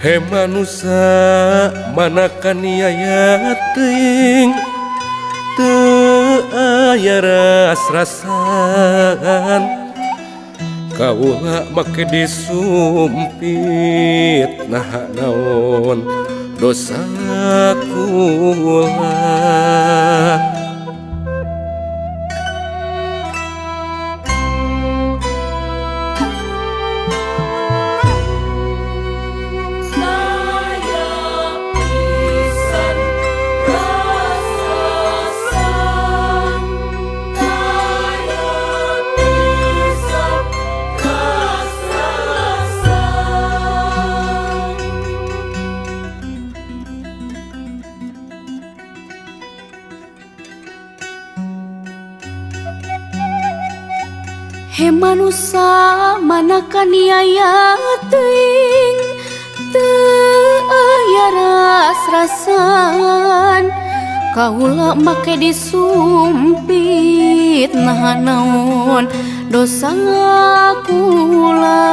He manusia manakan niaya teuing teu aya ras-rasan kaula make disumpit nah naon dosa kula. He manusia manakan niaya teuing teu aya ras-rasan kaula make disumpit nah naon dosa kula.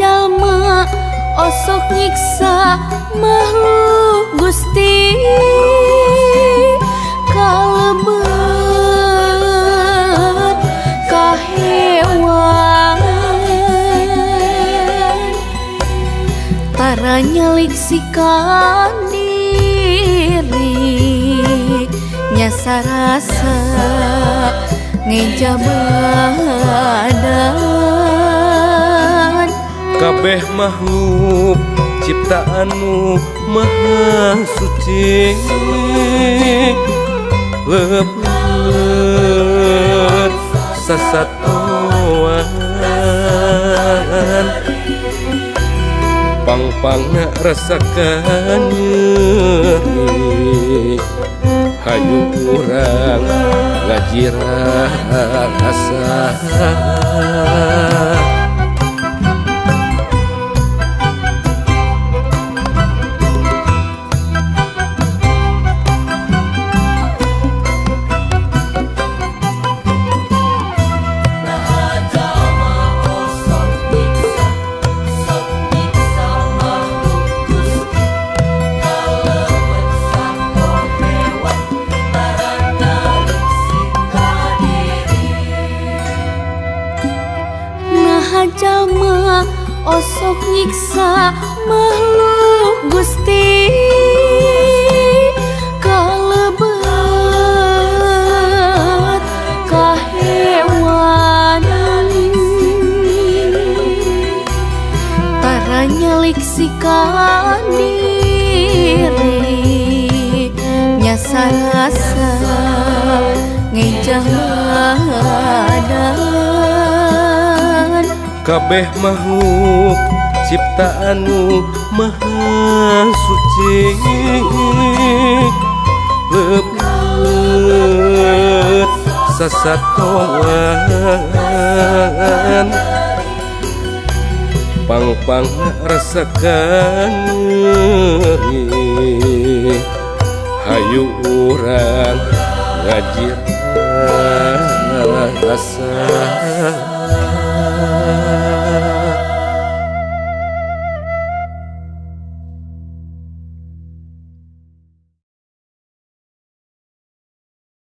Jalma osok nyiksa makhluk Gusti kalebet ka hewan tara nyalik sikan diri nyasa rasa ngeja badan. Kabeh makhluk ciptaanmu maha suci lebat sasatoan pang-pangna rasakan nyeri hayu urang ngajirah asa. Jalma osok nyiksa makhluk Gusti kalebet ka hewan tara nyalik sikan diri nyasa rasa ngejah badan. Kabeh makhluk ciptaanmu maha suci lebat sasatoan pang-pang rasakan nyeri hayu urang ngajirah asa.